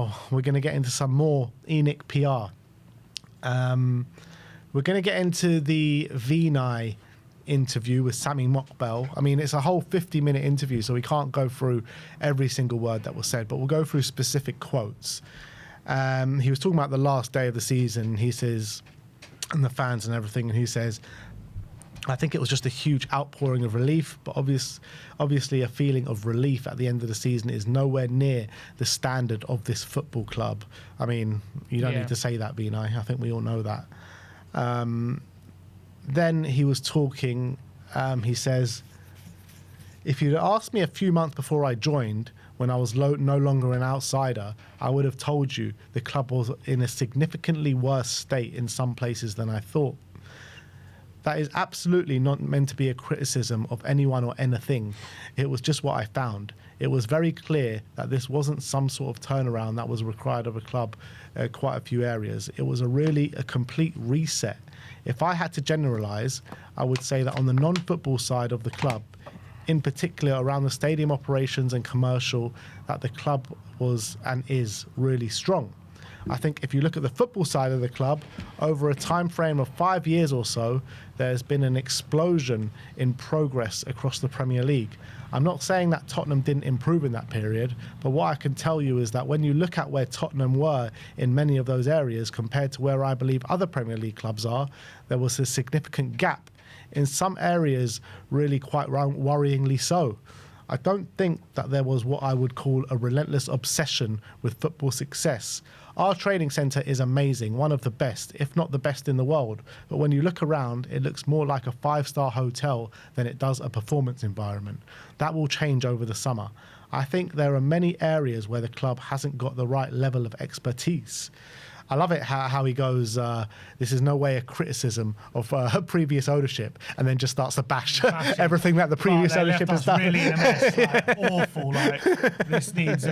now, we're going to get into some more ENIC PR. We're going to get into the Vinai interview with Sami Mokbel. I mean, it's a whole 50-minute interview, so we can't go through every single word that was said, but we'll go through specific quotes. He was talking about the last day of the season, he says, and the fans and everything, and he says, I think it was just a huge outpouring of relief, but obviously a feeling of relief at the end of the season is nowhere near the standard of this football club. I mean, you don't need to say that, Vinai. I think we all know that. Then he was talking, he says, if you'd asked me a few months before I joined, when I was no longer an outsider, I would have told you the club was in a significantly worse state in some places than I thought. That is absolutely not meant to be a criticism of anyone or anything. It was just what I found. It was very clear that this wasn't some sort of turnaround that was required of a club, quite a few areas. It was a complete reset. If I had to generalise, I would say that on the non-football side of the club, in particular around the stadium operations and commercial, that the club was and is really strong. I think if you look at the football side of the club, over a time frame of 5 years or so, there's been an explosion in progress across the Premier League. I'm not saying that Tottenham didn't improve in that period, but what I can tell you is that when you look at where Tottenham were in many of those areas compared to where I believe other Premier League clubs are, there was a significant gap. In some areas, really quite worryingly so. I don't think that there was what I would call a relentless obsession with football success. Our training centre is amazing, one of the best, if not the best in the world. But when you look around, it looks more like a 5-star hotel than it does a performance environment. That will change over the summer. I think there are many areas where the club hasn't got the right level of expertise. I love it how he goes, this is no way a criticism of previous ownership, and then just starts to bash everything that the previous ownership has done. Really in a mess, awful. This needs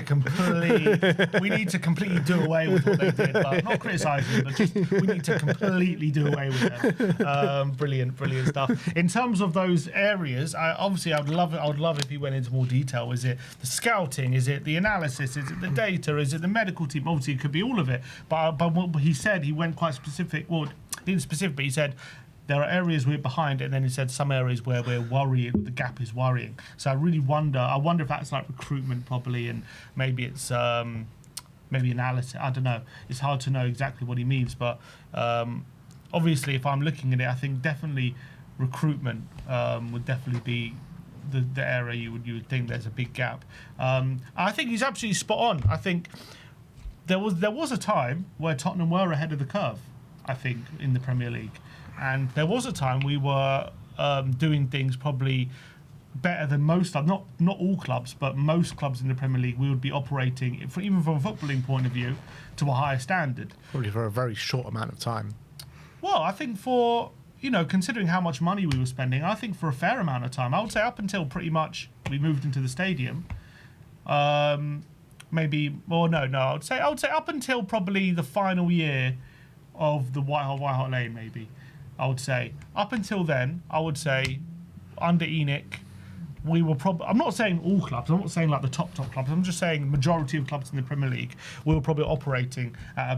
we need to completely do away with what they did, but not criticising, but just we need to completely do away with them. Brilliant stuff. In terms of those areas, I would love if he went into more detail. Is it the scouting? Is it the analysis? Is it the data? Is it the medical team? Obviously, it could be all of it, but what he said, he went quite specific. Well, he didn't specific, but he said there are areas we're behind, and then he said some areas where we're worrying, the gap is worrying. So I really wonder if that's like recruitment probably, and maybe it's maybe analysis. I don't know. It's hard to know exactly what he means, but obviously if I'm looking at it, I think definitely recruitment would definitely be the area you would think there's a big gap. I think he's absolutely spot on. I think there was a time where Tottenham were ahead of the curve, I think, in the Premier League. And there was a time we were doing things probably better than most, not all clubs, but most clubs in the Premier League. We would be operating, even from a footballing point of view, to a higher standard. Probably for a very short amount of time. Well, I think considering how much money we were spending, I think for a fair amount of time. I would say up until pretty much we moved into the stadium. Maybe, or no, I would say up until probably the final year of the White Hart Lane, maybe. I would say up until then, I would say under ENIC, we were probably. I'm not saying all clubs. I'm not saying like the top clubs. I'm just saying majority of clubs in the Premier League, we were probably operating at a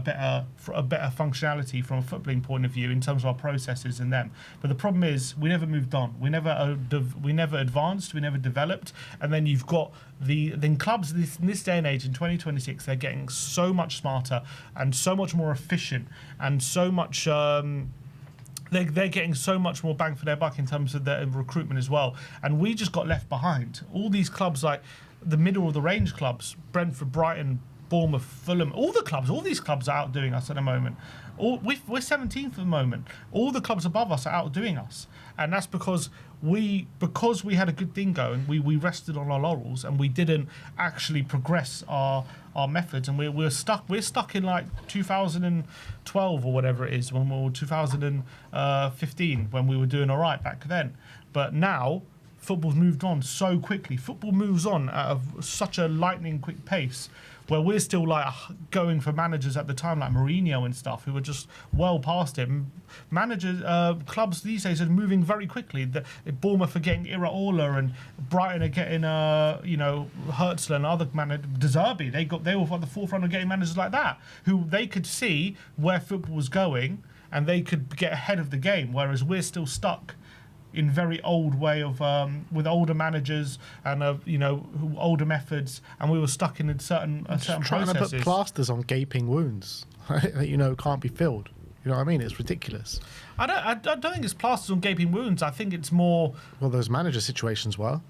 better functionality from a footballing point of view in terms of our processes than them. But the problem is we never moved on. We never advanced. We never developed. And then you've got then clubs in this day and age in 2026, they're getting so much smarter and so much more efficient and so much. They're getting so much more bang for their buck in terms of their recruitment as well. And we just got left behind. All these clubs, like the middle of the range clubs, Brentford, Brighton, Bournemouth, Fulham, all these clubs are outdoing us at the moment. We're 17th at the moment. All the clubs above us are outdoing us. And that's because we had a good thing going, we rested on our laurels and we didn't actually progress our methods, and we're stuck in like 2012 or whatever it is, when we were 2015 when we were doing all right back then. But now football's moved on so quickly. Football moves on at such a lightning quick pace where we're still like going for managers at the time like Mourinho and stuff who were just well past him. Managers, clubs these days are moving very quickly. Bournemouth are getting Iraola, and Brighton are getting Hertzler and other managers. De Zerbi, they were at the forefront of getting managers like that who they could see where football was going and they could get ahead of the game, whereas we're still stuck in very old way of with older managers and older methods, and we were stuck in certain trying processes. to put plasters on gaping wounds that can't be filled. You know what I mean? It's ridiculous. I don't think it's plasters on gaping wounds. I think it's more. Well, those manager situations were.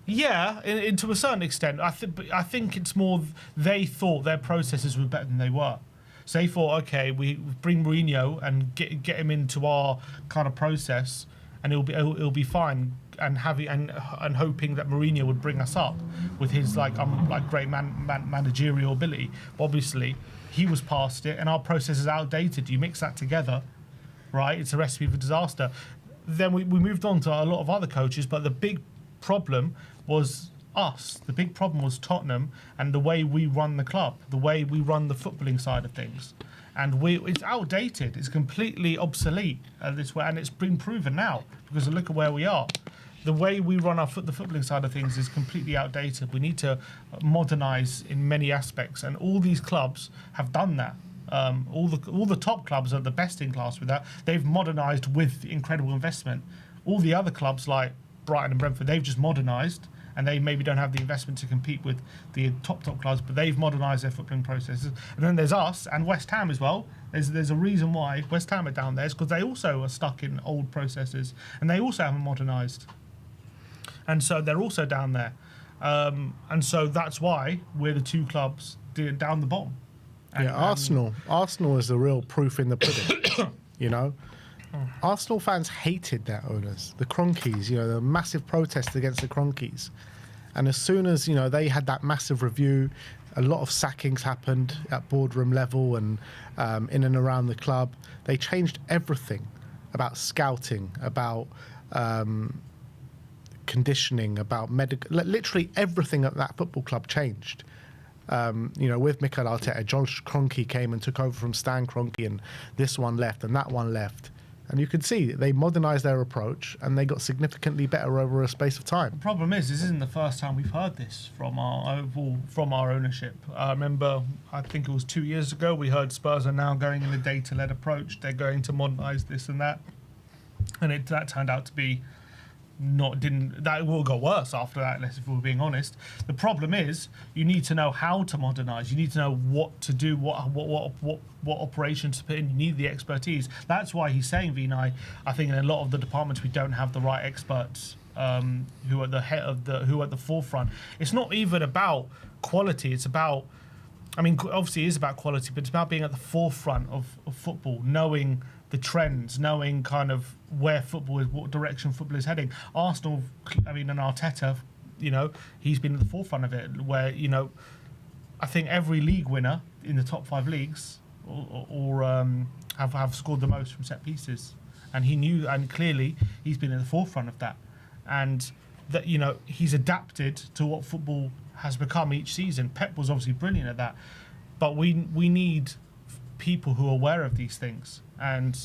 Yeah, to a certain extent. I think it's more they thought their processes were better than they were. So they thought, okay, we bring Mourinho and get him into our kind of process, and it'll be fine, and hoping that Mourinho would bring us up with his great managerial ability. But obviously, he was past it, and our process is outdated. You mix that together, right? It's a recipe for disaster. Then we moved on to a lot of other coaches, but the big problem was us. The big problem was Tottenham and the way we run the club, the way we run the footballing side of things. And it's outdated. It's completely obsolete this way, and it's been proven now because look at where we are. The way we run the footballing side of things is completely outdated. We need to modernise in many aspects, and all these clubs have done that. All the top clubs are the best in class with that. They've modernised with incredible investment. All the other clubs like Brighton and Brentford, they've just modernised, and they maybe don't have the investment to compete with the top clubs, but they've modernised their footballing processes. And then there's us and West Ham as well. There's a reason why West Ham are down there, is because they also are stuck in old processes, and they also haven't modernised. And so they're also down there. And so that's why we're the two clubs down the bottom. Arsenal is the real proof in the pudding, Arsenal fans hated their owners, the Cronkies, the massive protests against the Cronkies. And as soon as, they had that massive review, a lot of sackings happened at boardroom level and in and around the club. They changed everything about scouting, about conditioning, about medical, literally everything at that football club changed. With Mikel Arteta, Josh Kroenke came and took over from Stan Kroenke, and this one left and that one left. And you could see they modernised their approach and they got significantly better over a space of time. The problem is, this isn't the first time we've heard this from our ownership. I remember, I think it was 2 years ago, we heard Spurs are now going in a data-led approach. They're going to modernise this and that. And that turned out to be that will go worse after that, if we're being honest. The problem is you need to know how to modernise. You need to know what to do, what operations to put in. You need the expertise. That's why he's saying, Vinai, I think in a lot of the departments we don't have the right experts who are at the forefront. It's not even about quality. It's about, obviously it is about quality, but it's about being at the forefront of football, knowing the trends, knowing kind of where football is, what direction football is heading. Arsenal, and Arteta, he's been at the forefront of it, where, I think every league winner in the top 5 leagues have scored the most from set pieces. And he knew, and clearly he's been in the forefront of that. And that, he's adapted to what football has become each season. Pep was obviously brilliant at that. But we need people who are aware of these things. And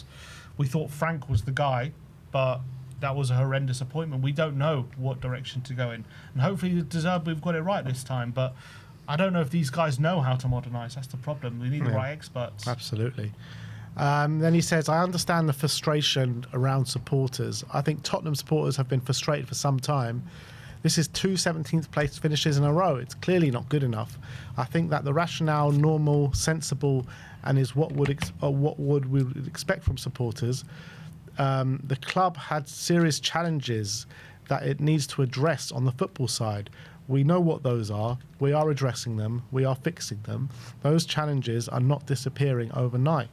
we thought Frank was the guy, but that was a horrendous appointment. We don't know what direction to go in. And hopefully we've got it right this time. But I don't know if these guys know how to modernise. That's the problem. We need the right experts. Absolutely. Then he says, I understand the frustration around supporters. I think Tottenham supporters have been frustrated for some time. This is 2 17th place finishes in a row. It's clearly not good enough. I think that the rationale, normal, sensible, and is what we would expect from supporters. The club had serious challenges that it needs to address on the football side. We know what those are. We are addressing them. We are fixing them. Those challenges are not disappearing overnight.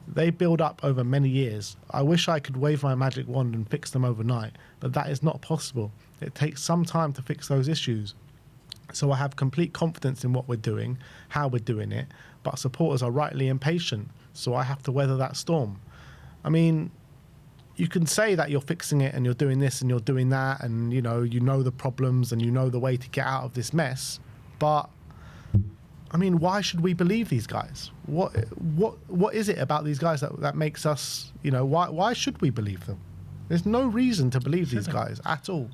They build up over many years. I wish I could wave my magic wand and fix them overnight, but that is not possible. It takes some time to fix those issues. So I have complete confidence in what we're doing, how we're doing it, but supporters are rightly impatient, so I have to weather that storm. You can say that you're fixing it and you're doing this and you're doing that, and you know the problems and you know the way to get out of this mess, but I mean, why should we believe these guys? What is it about these guys that makes us, why should we believe them? There's no reason to believe these guys at all.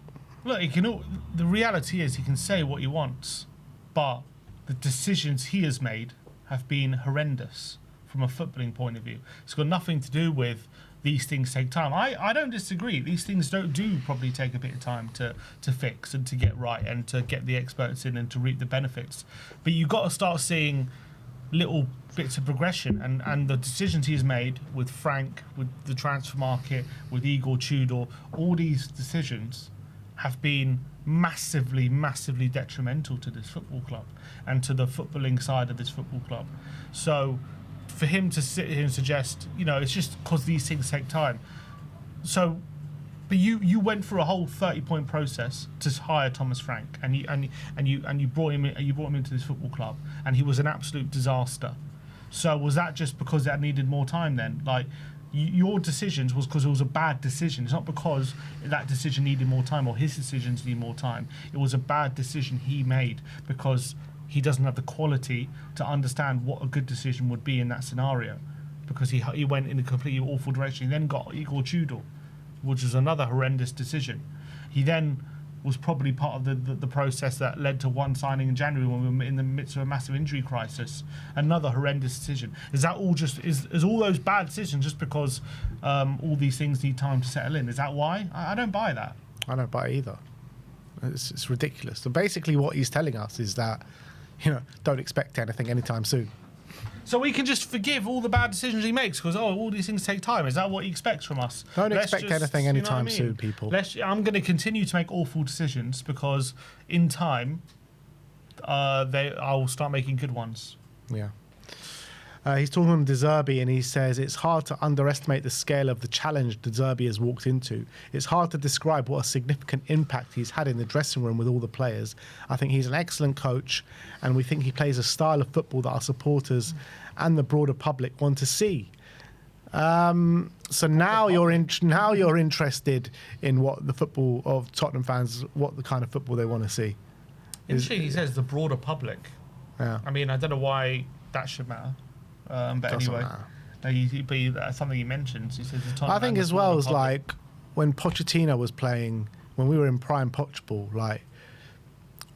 Look, the reality is he can say what he wants, but the decisions he has made have been horrendous from a footballing point of view. It's got nothing to do with these things take time. I don't disagree. These things do probably take a bit of time to fix and to get right and to get the experts in and to reap the benefits. But you've got to start seeing little bits of progression, and the decisions he's made with Frank, with the transfer market, with Igor Tudor, all these decisions have been massively detrimental to this football club and to the footballing side of this football club. So for him to sit here and suggest, it's just because these things take time. So, but you went through a whole 30-point process to hire Thomas Frank, and you brought him into this football club, and he was an absolute disaster. So was that just because that needed more time then? Like, your decisions was because it was a bad decision. It's not because that decision needed more time or his decisions need more time. It was a bad decision he made because he doesn't have the quality to understand what a good decision would be in that scenario, because he went in a completely awful direction. He then got Igor Tudor, which was another horrendous decision. He then was probably part of the process that led to one signing in January when we were in the midst of a massive injury crisis. Another horrendous decision. Is that all just is all those bad decisions just because all these things need time to settle in? Is that why? I don't buy that. I don't buy it either. It's ridiculous. So basically what he's telling us is that, don't expect anything anytime soon. So we can just forgive all the bad decisions he makes because, all these things take time. Is that what he expects from us? Don't expect anything anytime soon, people. I'm going to continue to make awful decisions because in time, I'll start making good ones. Yeah. He's talking on De Zerbi, and he says it's hard to underestimate the scale of the challenge De Zerbi has walked into. It's hard to describe what a significant impact he's had in the dressing room with all the players. I think he's an excellent coach, and we think he plays a style of football that our supporters and the broader public want to see. So now you're interested in what the football of Tottenham fans, what the kind of football they want to see. Interesting, he says the broader public. Yeah. I mean, I don't know why that should matter. But Doesn't anyway, that's something he mentions. He says I think as well as like when Pochettino was playing, when we were in prime Poch ball, like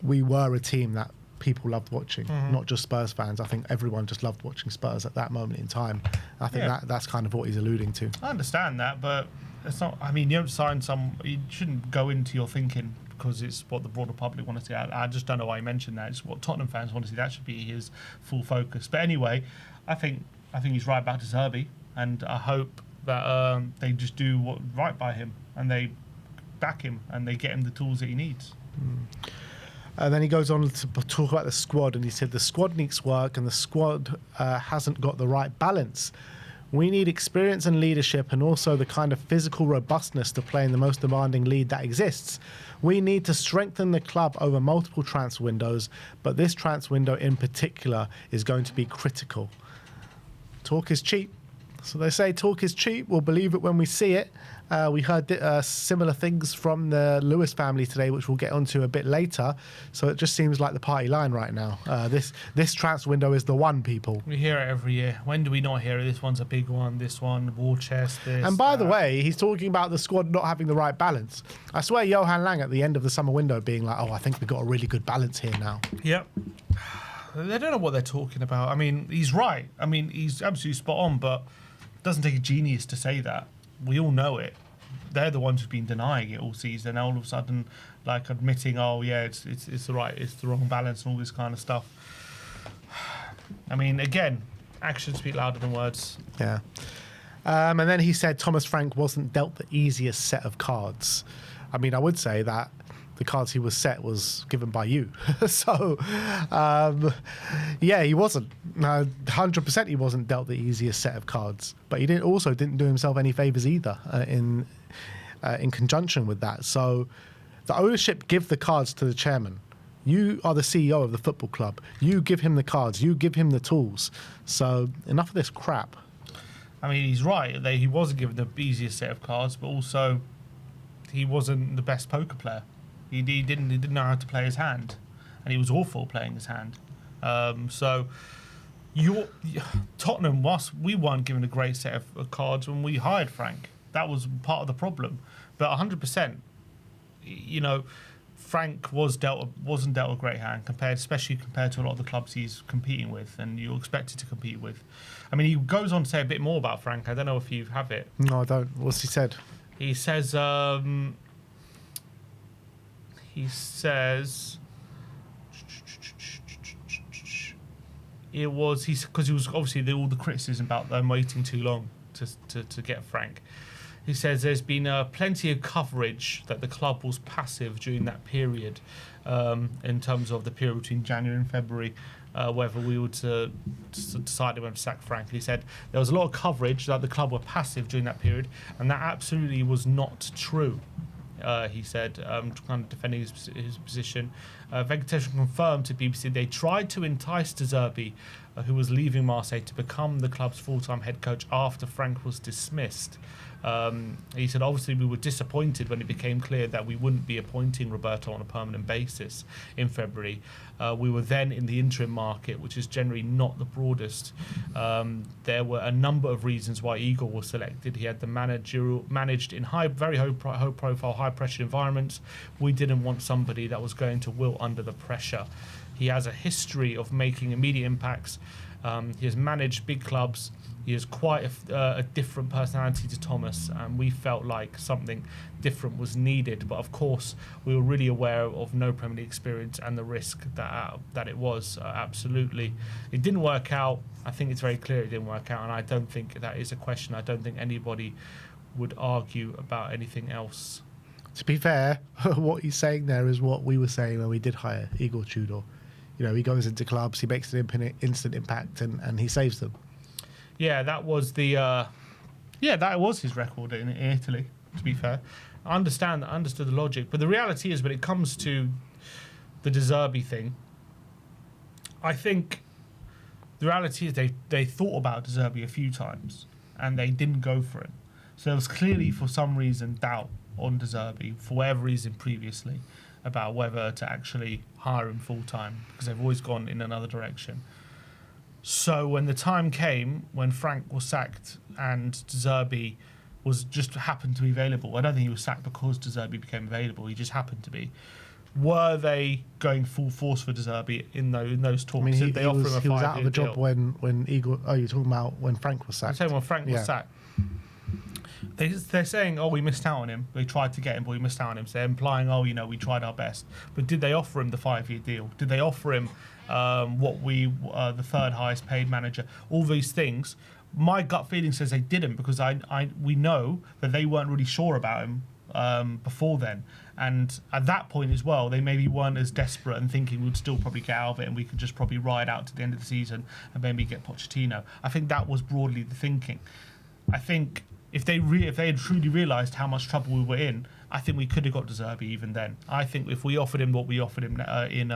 we were a team that people loved watching, not just Spurs fans. I think everyone just loved watching Spurs at that moment in time. I think that's kind of what he's alluding to. I understand that, but it's not. I mean, you don't sign you shouldn't go into your thinking because it's what the broader public want to see. I just don't know why he mentioned that. It's what Tottenham fans want to see. That should be his full focus. But anyway, I think he's right about De Zerbi, and I hope that they just do what right by him and they back him and they get him the tools that he needs. And then he goes on to talk about the squad, and he said the squad needs work and the squad hasn't got the right balance. We need experience and leadership and also the kind of physical robustness to play in the most demanding league that exists. We need to strengthen the club over multiple transfer windows, but this transfer window in particular is going to be critical. Talk is cheap. So they say talk is cheap. We'll believe it when we see it. We heard similar things from the Lewis family today, which we'll get onto a bit later. So it just seems like the party line right now. This transfer window is the one, people. We hear it every year. When do we not hear it? This one's a big one. This one, war chest. This. And by the way, he's talking about the squad not having the right balance. I swear, Johan Lang at the end of the summer window being like, I think we've got a really good balance here now. Yep. They don't know what they're talking about. I mean, he's right. I mean, he's absolutely spot on, but it doesn't take a genius to say that. We all know it. They're the ones who've been denying it all season. All of a sudden, like admitting, it's the wrong balance and all this kind of stuff. I mean, again, actions speak louder than words. Yeah. And then he said Thomas Frank wasn't dealt the easiest set of cards. I mean, I would say that the cards he was set was given by you. So, he wasn't. 100% he wasn't dealt the easiest set of cards. But he didn't do himself any favours either in conjunction with that. So the ownership give the cards to the chairman. You are the CEO of the football club. You give him the cards. You give him the tools. So enough of this crap. I mean, he's right. He wasn't given the easiest set of cards, but also he wasn't the best poker player. He didn't know how to play his hand, and he was awful playing his hand. So Tottenham, we weren't given a great set of cards when we hired Frank. That was part of the problem. But 100%, Frank wasn't dealt a great hand especially compared to a lot of the clubs he's competing with and you're expected to compete with. I mean, he goes on to say a bit more about Frank. I don't know if you have it. No, I don't. What's he said? He says. It was because he was obviously all the criticism about them waiting too long to get Frank. He says there's been plenty of coverage that the club was passive during that period, in terms of the period between January and February, whether we were to decide when to sack Frank. He said there was a lot of coverage that the club were passive during that period, and that absolutely was not true. He said, kind of defending his position. Venkatesh confirmed to BBC they tried to entice De Zerbi, who was leaving Marseille, to become the club's full-time head coach after Frank was dismissed. He said, obviously, we were disappointed when it became clear that we wouldn't be appointing Roberto on a permanent basis in February. We were then in the interim market, which is generally not the broadest. There were a number of reasons why Igor was selected. He had the managed in very high-profile, high-pressure environments. We didn't want somebody that was going to wilt under the pressure. He has a history of making immediate impacts. He has managed big clubs. He has quite a different personality to Thomas, and we felt like something different was needed. But of course, we were really aware of no Premier League experience and the risk that it was. Absolutely, it didn't work out. I think it's very clear it didn't work out, and I don't think that is a question. I don't think anybody would argue about anything else. To be fair, what he's saying there is what we were saying when we did hire Igor Tudor. He goes into clubs, he makes an instant impact, and he saves them. Yeah, that was that was his record in Italy, to be fair. I understood the logic, but the reality is when it comes to the De Zerbi thing, I think the reality is they thought about De Zerbi a few times and they didn't go for him. So there was clearly, for some reason, doubt on De Zerbi, for whatever reason previously, about whether to actually hire him full-time, because they've always gone in another direction. So when the time came when Frank was sacked and De Zerbi just happened to be available, I don't think he was sacked because De Zerbi became available, he just happened to be. Were they going full force for De Zerbi in those talks? I mean, Did they offer him a 5-year deal? He was out of a job when Igor... Oh, you're talking about when Frank was sacked? I'm saying when Frank was sacked. They're saying, we missed out on him. We tried to get him, but we missed out on him. So they're implying, we tried our best. But did they offer him the 5-year deal? Did they offer him the third highest paid manager? All these things. My gut feeling says they didn't, because we know that they weren't really sure about him before then. And at that point as well, they maybe weren't as desperate and thinking we'd still probably get out of it and we could just probably ride out to the end of the season and maybe get Pochettino. I think that was broadly the thinking. I think if they had truly realised how much trouble we were in, I think we could have got De Zerbi even then. I think if we offered him what we offered him in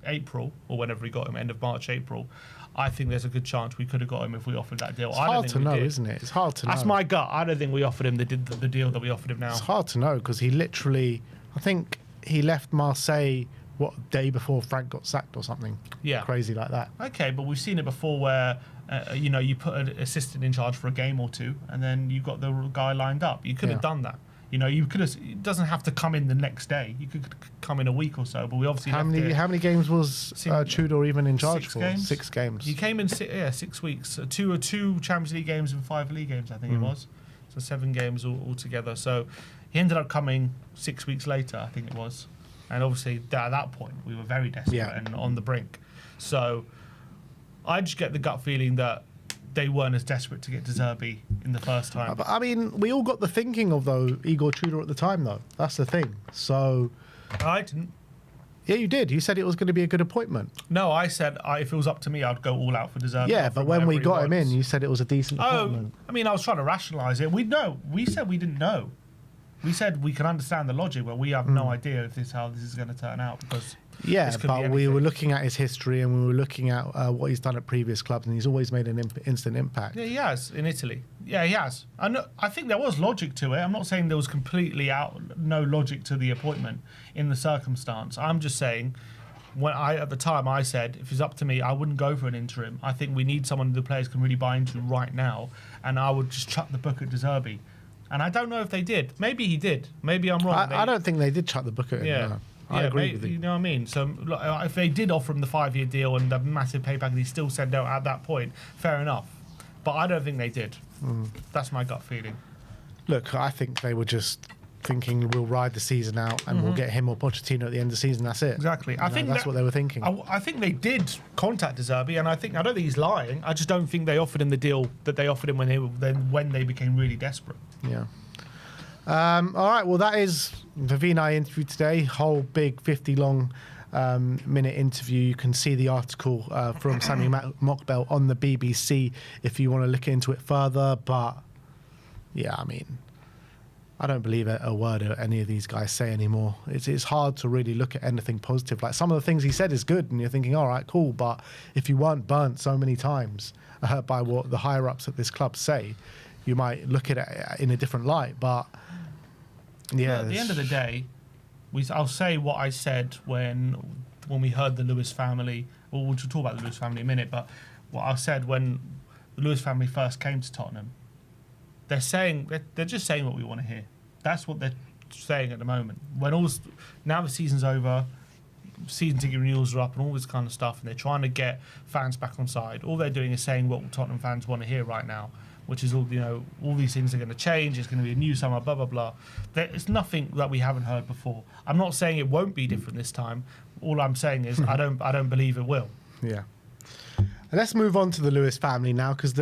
April, or whenever we got him, end of March, April, I think there's a good chance we could have got him if we offered that deal. It's hard to know, isn't it? It's hard to know. That's my gut. I don't think we offered him the deal that we offered him now. It's hard to know because he literally, I think he left Marseille, day before Frank got sacked or something. Yeah. Crazy like that. Okay, but we've seen it before where, you put an assistant in charge for a game or two and then you got the guy lined up. You could have done that. You could have. It doesn't have to come in the next day. You could come in a week or so. But we obviously how many games was Tudor even in charge for? Games? 6 games. He came in 6 weeks. Two Champions League games and 5 league games. I think it was. So 7 games altogether. So he ended up coming 6 weeks later. I think it was. And obviously at that point we were very desperate and on the brink. So I just get the gut feeling that they weren't as desperate to get De Zerbi in the first time. But I mean, we all got the thinking of Igor Tudor at the time, though. That's the thing. So I didn't. Yeah, you did. You said it was going to be a good appointment. No, I said if it was up to me, I'd go all out for De Zerbi. Yeah, but when we got him in, you said it was a decent appointment. I mean, I was trying to rationalise it. We said we didn't know. We said we can understand the logic, but we have no idea if how this is going to turn out because. Yeah, but we were looking at his history and we were looking at what he's done at previous clubs, and he's always made an instant impact. Yeah, he has in Italy. Yeah, he has. I think there was logic to it. I'm not saying there was completely no logic to the appointment in the circumstance. I'm just saying at the time I said, if it's up to me, I wouldn't go for an interim. I think we need someone the players can really buy into right now, and I would just chuck the book at De Zerbi. And I don't know if they did. Maybe he did. Maybe I'm wrong. I don't think they did chuck the book at him. Yeah. No. I agree with you. You know what I mean? So look, if they did offer him the 5-year deal and the massive payback, and he still said no at that point, fair enough. But I don't think they did. That's my gut feeling. Look, I think they were just thinking we'll ride the season out and we'll get him or Pochettino at the end of the season. That's it. Exactly. I think that's what they were thinking. I think they did contact De Zerbi, and I don't think he's lying. I just don't think they offered him the deal that they offered him when they became really desperate. Yeah. All right. Well, that is the Vinai interview today. Whole big 50-long minute interview. You can see the article from Sammy Mockbell on the BBC if you want to look into it further. But yeah, I mean, I don't believe a word of any of these guys say anymore. It's hard to really look at anything positive. Like, some of the things he said is good, and you're thinking, all right, cool. But if you weren't burnt so many times by what the higher ups at this club say, you might look at it in a different light. But yeah, at the end of the day, I'll say what I said when we heard the Lewis family. Well, we'll talk about the Lewis family in a minute. But what I said when the Lewis family first came to Tottenham, they're just saying what we want to hear. That's what they're saying at the moment. Now the season's over, season ticket renewals are up, and all this kind of stuff, and they're trying to get fans back on side. All they're doing is saying what Tottenham fans want to hear right now, which is all these things are going to change. It's going to be a new summer, blah blah blah. It's nothing that we haven't heard before. I'm not saying it won't be different this time. All I'm saying is I don't believe it will. Yeah. Let's move on to the Lewis family now, because